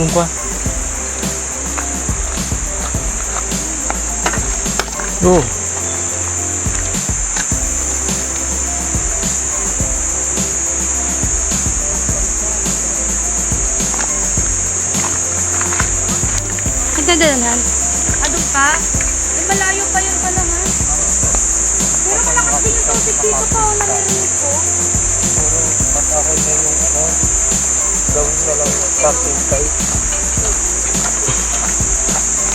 Nung pa. Oh. Nagdadalahan. Adong ka? Eh, malayo pa yun pala nga. Pero malakas din yung tubig dito pa, o narinig ko. Pero mas okay na yung ano, gawin na lang starting kite.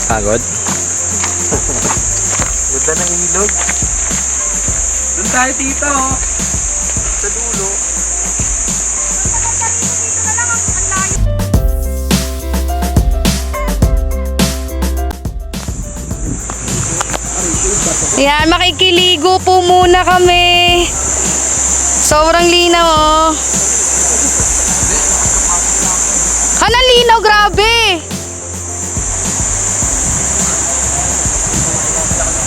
Pagod? Ganda ng ilog. Doon tayo dito, oh. Sa dulo. Dito na lang, ang layo. Ayan, makikiligo po muna kami. Sobrang linaw, oh. Kanang linaw, grabe.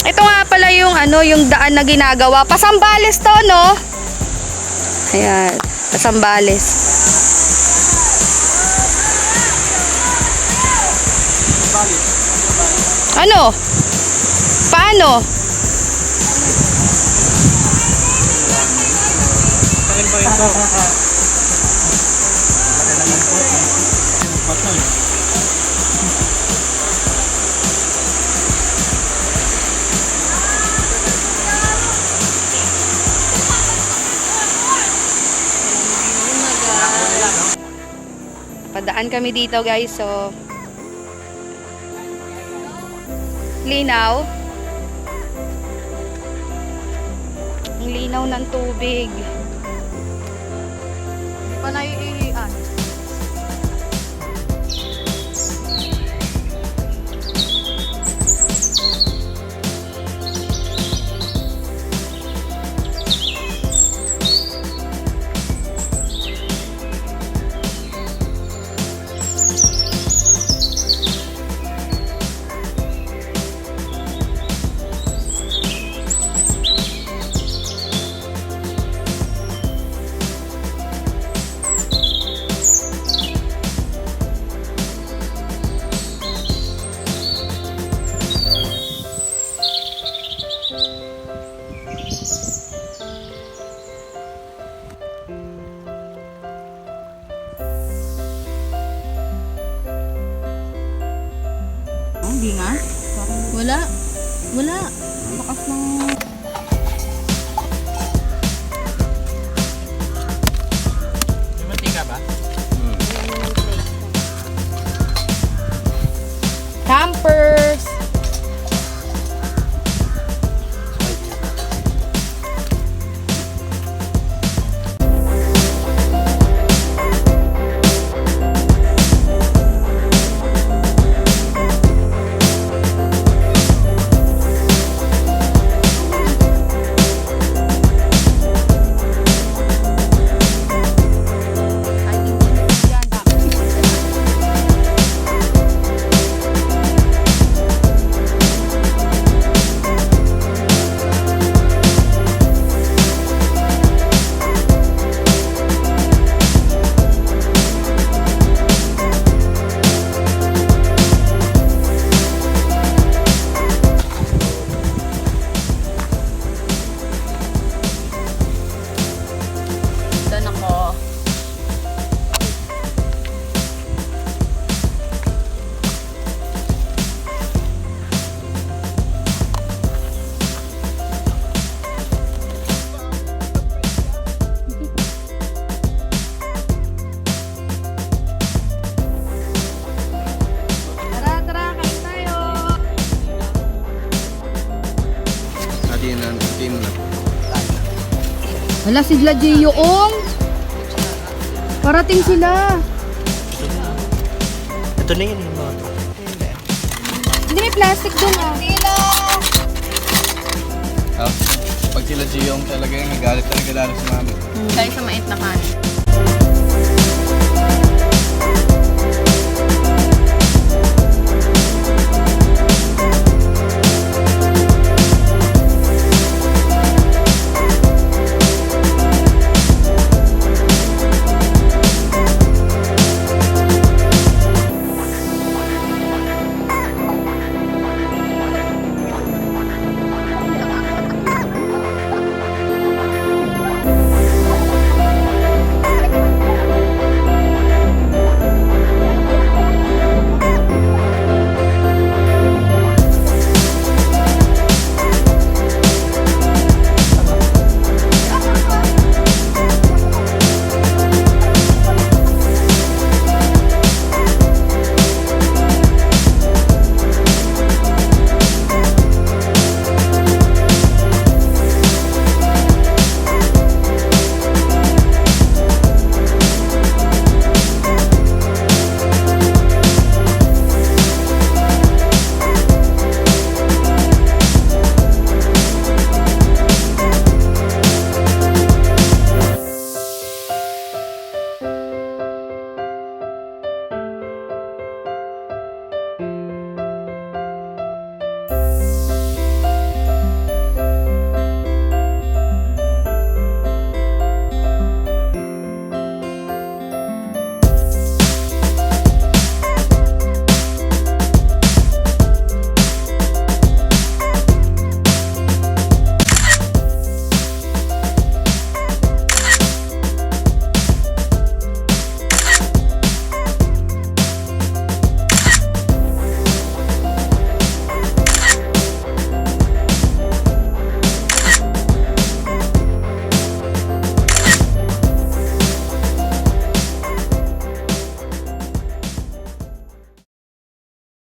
Ito nga pala yung ano, yung daan na ginagawa. Pasambales to, no? Ayan, Pasambales. Ano? Paano? Bakit ba ito? Padaan kami dito, guys. So, linaw. Ang linaw ng tubig. Hindi pa naiihian. Hindi nga. Wala. Wala. Lakas ng... May mantika ba? Campers. Wala sila Gioong. Parating sila. Ito na yun yung mga to. Hindi may plastic doon, ah. Pag sila Giyong talaga yung nagalit talaga lalo sa mami. Dahil sa mait na kanin.